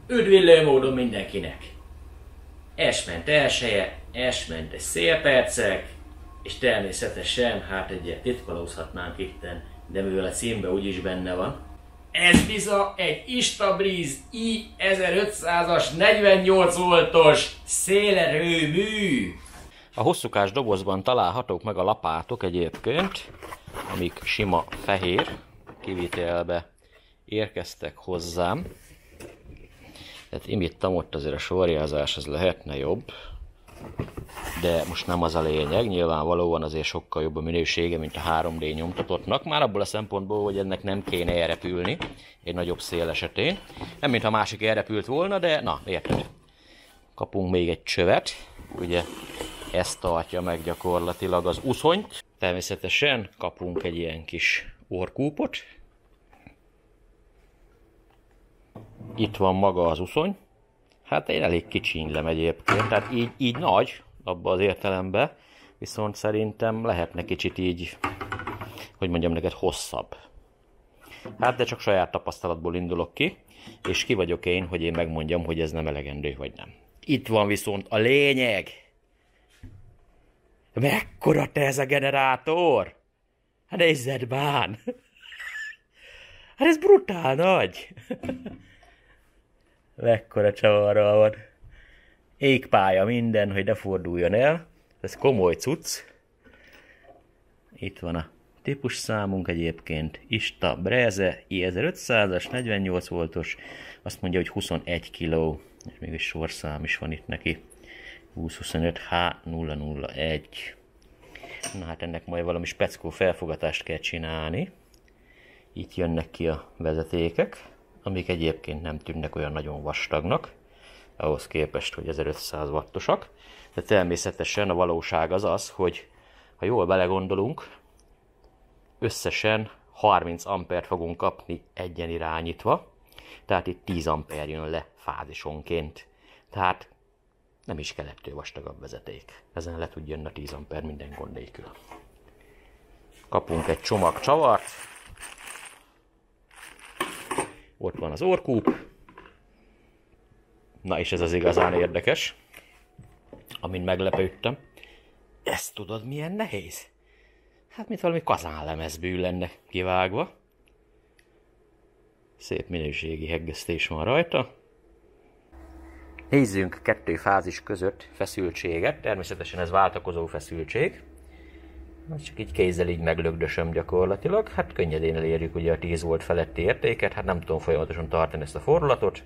Üdvillő módon mindenkinek! Esment elsője, esment szélpercek, és természetesen hát egyet titkolózhatnánk itten, de mivel a címben úgyis benne van. Ez biza egy Instabreeze i1500-as 48 voltos szélerőmű! A hosszúkás dobozban találhatók meg a lapátok egyébként, amik sima fehér kivitelbe érkeztek hozzám. Tehát imittam, ott azért a sorjázás az lehetne jobb, de most nem az a lényeg, nyilvánvalóan azért sokkal jobb a minősége, mint a 3D nyomtatottnak, már abból a szempontból, hogy ennek nem kéne elrepülni egy nagyobb szél esetén. Nem mint a másik elrepült volna, de na, érted. Kapunk még egy csövet, ugye ez tartja meg gyakorlatilag az uszonyt. Természetesen kapunk egy ilyen kis orrkúpot. Itt van maga az uszony. Hát én elég kicsinylem egyébként, tehát így nagy, abban az értelemben, viszont szerintem lehetne kicsit így, hogy mondjam neked, hosszabb. Hát de csak saját tapasztalatból indulok ki, és ki vagyok én, hogy én megmondjam, hogy ez nem elegendő, vagy nem. Itt van viszont a lényeg! Mekkora te ez a generátor? Hát nézzed bán! Hát ez brutál nagy! Mekkora csavarral van. Égpálya minden, hogy ne forduljon el. Ez komoly cucc. Itt van a típusszámunk egyébként. Instabreeze i1500-as, 48 voltos. Azt mondja, hogy 21 kg. És mégis sorszám is van itt neki. 2025H001. Na hát ennek majd valami speckó felfogatást kell csinálni. Itt jönnek ki a vezetékek, amik egyébként nem tűnnek olyan nagyon vastagnak, ahhoz képest, hogy 1500 wattosak. De természetesen a valóság az az, hogy ha jól belegondolunk, összesen 30 ampert fogunk kapni egyen irányítva, tehát itt 10 amper jön le fázisonként. Tehát nem is kell ettől vastagabb vezeték. Ezen le tud jönni a 10 amper minden gond nélkül. Kapunk egy csomag csavart. Ott van az orrkúp. Na és ez az igazán érdekes, amin meglepődtem. Ezt tudod milyen nehéz? Hát mint valami kazánlemezből lenne kivágva. Szép minőségi heggesztés van rajta. Nézzünk kettő fázis között feszültséget. Természetesen ez váltakozó feszültség. Csak így kézzel így meglögdösöm gyakorlatilag. Hát könnyedén elérjük ugye a 10 volt feletti értéket. Hát nem tudom folyamatosan tartani ezt a fordulatot.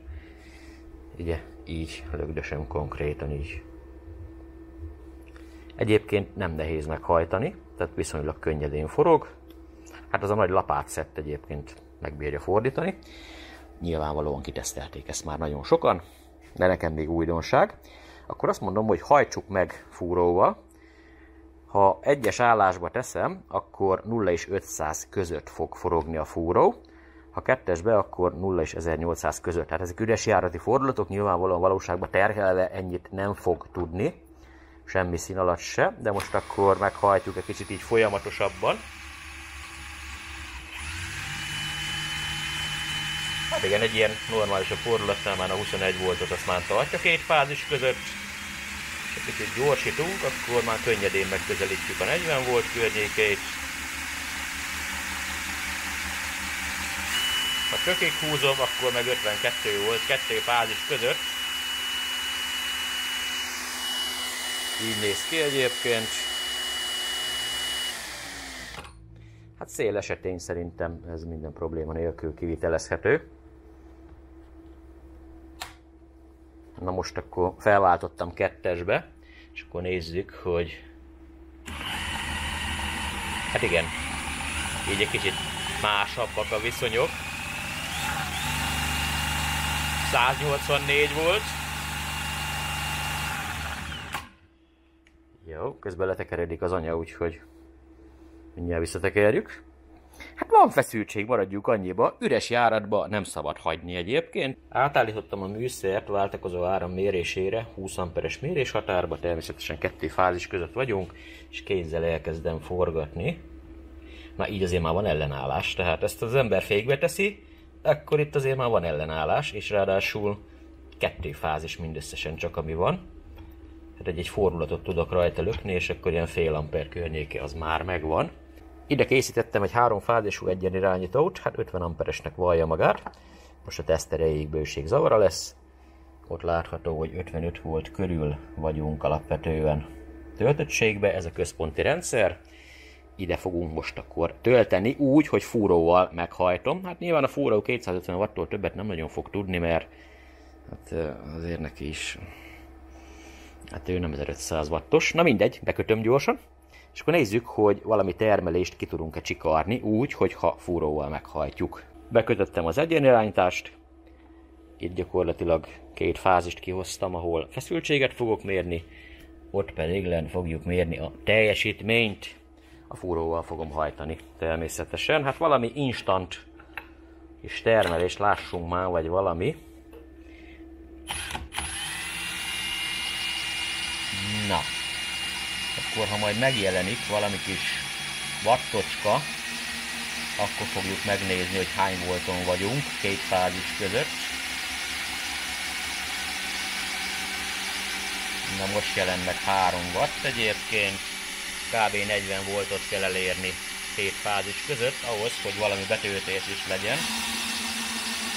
Ugye így lögdösöm konkrétan így. Egyébként nem nehéz meghajtani, tehát viszonylag könnyedén forog. Hát az a nagy lapátszett egyébként megbírja fordítani. Nyilvánvalóan kitesztelték ezt már nagyon sokan, de nekem még újdonság. Akkor azt mondom, hogy hajtsuk meg fúróval. Ha egyes állásba teszem, akkor 0 és 500 között fog forogni a fúró. Ha kettesbe, akkor 0 és 1800 között. Tehát ezek üres járati fordulatok, nyilvánvalóan valóságban terhelve ennyit nem fog tudni. Semmi szín alatt se, de most akkor meghajtjuk egy kicsit így folyamatosabban. Hát igen, egy ilyen normálisabb fordulatnál már a 21 voltot azt már tartja két fázis között. És egy kicsit gyorsítunk, akkor már könnyedén megközelítjük a 40 volt környékeit. Ha tökig húzom, akkor meg 52 volt, kettő fázis között. Így néz ki egyébként. Hát szél esetén szerintem ez minden probléma nélkül kivitelezhető. Na most akkor felváltottam kettesbe, és akkor nézzük, hogy... Hát igen, így egy kicsit másabbak a viszonyok. 184 volt. Jó, közben letekeredik az anya, úgyhogy mindjárt visszatekerjük. Hát van feszültség, maradjuk annyiba, üres járatba nem szabad hagyni egyébként. Átállítottam a műszert váltakozó áram mérésére, 20 amperes méréshatárba, természetesen kettő fázis között vagyunk, és kézzel elkezdem forgatni. Na így azért már van ellenállás, tehát ezt az ember fékbe teszi, akkor itt azért már van ellenállás, és ráadásul 2 fázis mindösszesen csak ami van. Hát egy fordulatot tudok rajta lökni, és akkor ilyen fél amper környéke az már megvan. Ide készítettem egy 3 fázisú egyenirányítót, hát 50 amperesnek vallja magát. Most a teszt erejéig bőség zavara lesz. Ott látható, hogy 55 volt körül vagyunk alapvetően töltöttségbe, ez a központi rendszer. Ide fogunk most akkor tölteni úgy, hogy fúróval meghajtom. Hát nyilván a fúró 250 wattól többet nem nagyon fog tudni, mert hát azért neki is, hát ő nem 1500 wattos. Na mindegy, bekötöm gyorsan. És akkor nézzük, hogy valami termelést ki tudunk-e csikarni úgy, hogyha fúróval meghajtjuk. Bekötöttem az egyenirányítást. Itt gyakorlatilag 2 fázist kihoztam, ahol feszültséget fogok mérni, ott pedig len fogjuk mérni a teljesítményt. A fúróval fogom hajtani természetesen. Hát valami instant kis termelést lássunk már, vagy valami. Na, akkor ha majd megjelenik valami kis wattocska, akkor fogjuk megnézni, hogy hány volton vagyunk 2 fázis között. Na most jelen meg 3 watt egyébként, kb. 40 voltot kell elérni 2 fázis között, ahhoz, hogy valami betöltés is legyen.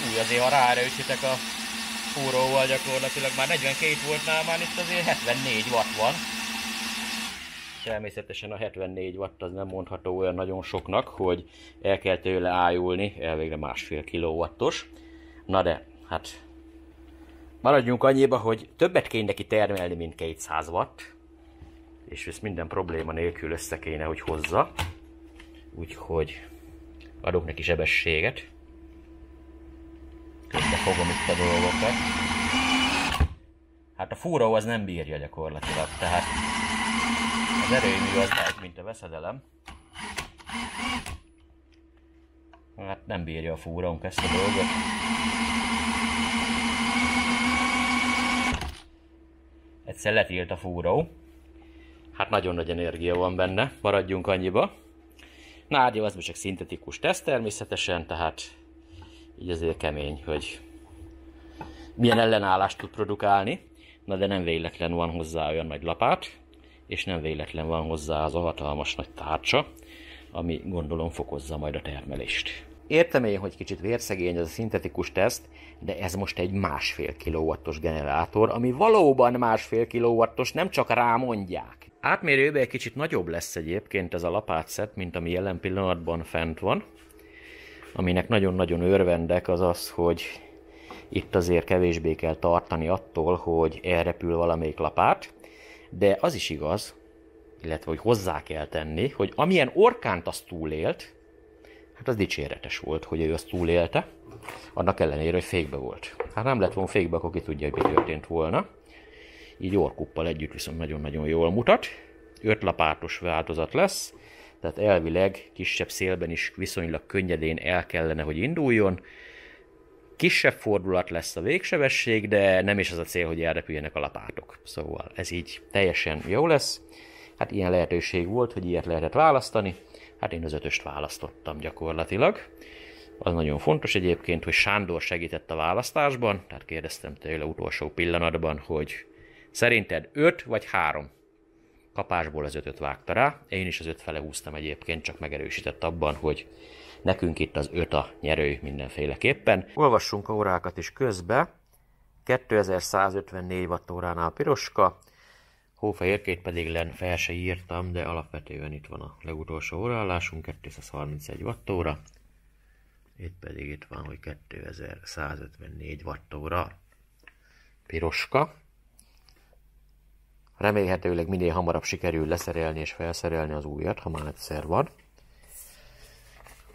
Úgy azért, ha ráerősítek a fúróval, gyakorlatilag már 42 voltnál már itt azért 74 watt van. Természetesen a 74 watt az nem mondható olyan nagyon soknak, hogy el kell tőle ájulni, elvégre 1,5 kilowattos. Na de, hát maradjunk annyiba, hogy többet kéne neki termelni, mint 200 watt, és ezt minden probléma nélkül össze kéne, hogy hozza. Úgyhogy adok neki sebességet. Közben fogom itt a dolgokat. Hát a fúró az nem bírja gyakorlatilag, tehát az erőmű az lehet, mint a veszedelem. Hát nem bírja a fúrónk ezt a dolgot. Egyszer letilt a fúró. Hát nagyon nagy energia van benne, maradjunk annyiba. Nárgya az most csak szintetikus teszt természetesen, tehát így azért kemény, hogy milyen ellenállást tud produkálni. Na de nem véletlen van hozzá olyan nagy lapát, és nem véletlen van hozzá az a hatalmas nagy tárcsa, ami gondolom fokozza majd a termelést. Értem én, hogy kicsit vérszegény ez a szintetikus teszt, de ez most egy 1,5 kilowattos generátor, ami valóban 1,5 kilowattos, nem csak rámondják. Átmérőben egy kicsit nagyobb lesz egyébként ez a lapátszett, mint ami jelen pillanatban fent van. Aminek nagyon-nagyon örvendek az az, hogy itt azért kevésbé kell tartani attól, hogy elrepül valamelyik lapát, de az is igaz, illetve hogy hozzá kell tenni, hogy amilyen orkánt azt túlélt, hát az dicséretes volt, hogy ő azt túlélte, annak ellenére, hogy fékbe volt. Hát nem lett volna fékbe, akkor ki tudja, hogy mi történt volna. Így orkuppal együtt viszont nagyon-nagyon jól mutat. 5 lapátos változat lesz, tehát elvileg kisebb szélben is viszonylag könnyedén el kellene, hogy induljon. Kisebb fordulat lesz a végsebesség, de nem is az a cél, hogy elrepüljenek a lapátok. Szóval ez így teljesen jó lesz. Hát ilyen lehetőség volt, hogy ilyet lehetett választani. Hát én az 5-öst választottam gyakorlatilag. Az nagyon fontos egyébként, hogy Sándor segített a választásban, tehát kérdeztem tőle utolsó pillanatban, hogy szerinted 5 vagy 3? Kapásból az 5-öt vágta rá, én is az 5 fele húztam egyébként, csak megerősített abban, hogy nekünk itt az 5 a nyerő mindenféleképpen. Olvassunk a órákat is közbe. 2154 wattóránál piroska, hófehérkét pedig len fel se írtam, de alapvetően itt van a legutolsó óraállásunk, 231 wattóra. Itt pedig itt van, hogy 2154 wattóra piroska. Remélhetőleg minél hamarabb sikerül leszerelni és felszerelni az újat, ha már egyszer van.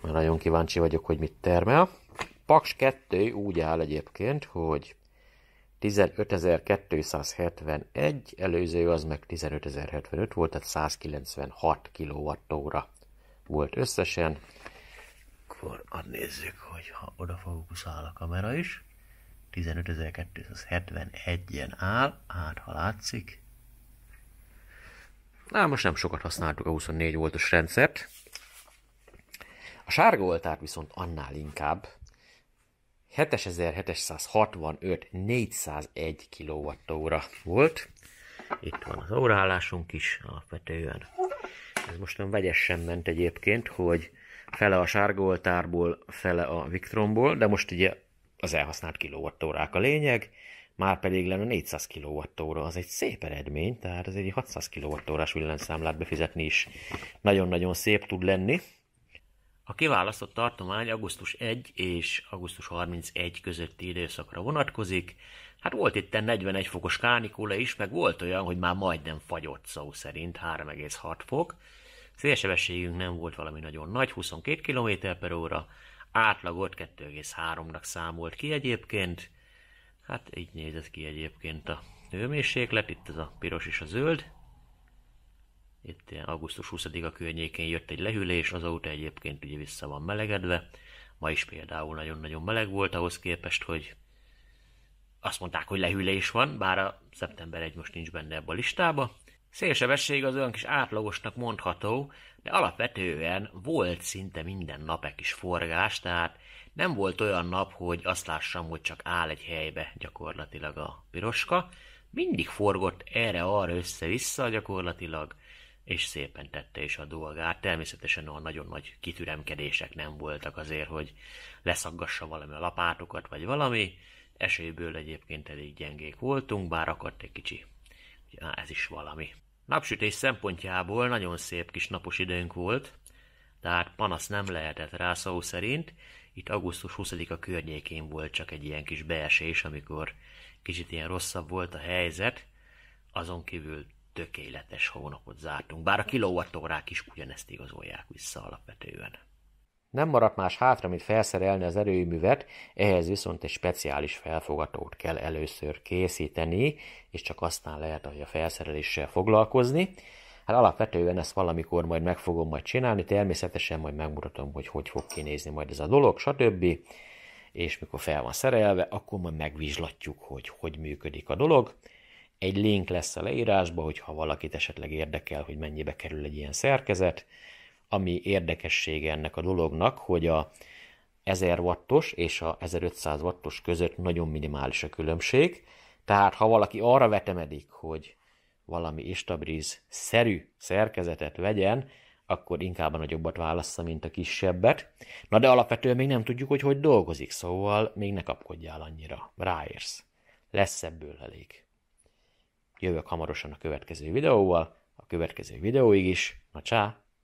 Már nagyon kíváncsi vagyok, hogy mit termel. Paks 2 úgy áll egyébként, hogy 15271, előző az meg 15075 volt, tehát 196 kWh volt összesen. Akkor nézzük, hogy ha odafókuszál a kamera is. 15271-en áll, hát ha látszik. Most nem sokat használtuk a 24 voltos rendszert. A sárga oltárt viszont annál inkább. 7765 401 kWh volt. Itt van az óraállásunk is alapvetően. Ez most nem vegyesen ment egyébként, hogy fele a sárgaoltárból, fele a Victronból, de most ugye az elhasznált kilowattórák a lényeg, már pedig lenne 400 kWh, az egy szép eredmény, tehát ez egy 600 kWh-s villanyszámlát befizetni is nagyon-nagyon szép tud lenni. A kiválasztott tartomány augusztus 1 és augusztus 31 közötti időszakra vonatkozik. Hát volt itt 41 fokos kánikula is, meg volt olyan, hogy már majdnem fagyott szó szerint, 3,6 fok. Szélsebességünk nem volt valami nagyon nagy, 22 km/h, átlagot 2,3-nak számolt ki egyébként. Hát így nézett ki egyébként a hőmérséklet, itt ez a piros és a zöld. Itt augusztus 20-a környékén jött egy lehűlés, azóta egyébként ugye vissza van melegedve. Ma is például nagyon-nagyon meleg volt ahhoz képest, hogy azt mondták, hogy lehűlés van, bár a szeptember 1 most nincs benne ebbe a listába. Szélsebesség az olyan kis átlagosnak mondható, de alapvetően volt szinte minden nap egy kis forgás, tehát nem volt olyan nap, hogy azt lássam, hogy csak áll egy helybe gyakorlatilag a piroska. Mindig forgott erre-arra össze-vissza gyakorlatilag, és szépen tette is a dolgát. Természetesen olyan nagyon nagy kitüremkedések nem voltak azért, hogy leszaggassa valami a lapátokat, vagy valami. Esélyből egyébként elég gyengék voltunk, bár akadt egy kicsi. Ez is valami. Napsütés szempontjából nagyon szép kis napos időnk volt, tehát panasz nem lehetett rá szó szerint. Itt augusztus 20-a környékén volt csak egy ilyen kis beesés, amikor kicsit ilyen rosszabb volt a helyzet. Azon kívül tökéletes hónapot zártunk, bár a kilowattórák is ugyanezt igazolják vissza alapvetően. Nem maradt más hátra, mint felszerelni az erőművet, ehhez viszont egy speciális felfogatót kell először készíteni, és csak aztán lehet a felszereléssel foglalkozni. Hát alapvetően ezt valamikor majd meg fogom majd csinálni, természetesen majd megmutatom, hogy hogy fog kinézni majd ez a dolog, stb. És mikor fel van szerelve, akkor majd megvizslatjuk, hogy hogy működik a dolog. Egy link lesz a leírásban, hogyha valakit esetleg érdekel, hogy mennyibe kerül egy ilyen szerkezet. Ami érdekessége ennek a dolognak, hogy a 1000 wattos és a 1500 wattos között nagyon minimális a különbség. Tehát ha valaki arra vetemedik, hogy valami Instabreeze-szerű szerkezetet vegyen, akkor inkább a nagyobbat válassza, mint a kisebbet. Na de alapvetően még nem tudjuk, hogy hogy dolgozik, szóval még ne kapkodjál annyira. Ráérsz. Lesz ebből elég. Jövök hamarosan a következő videóval, a következő videóig is. Na csá!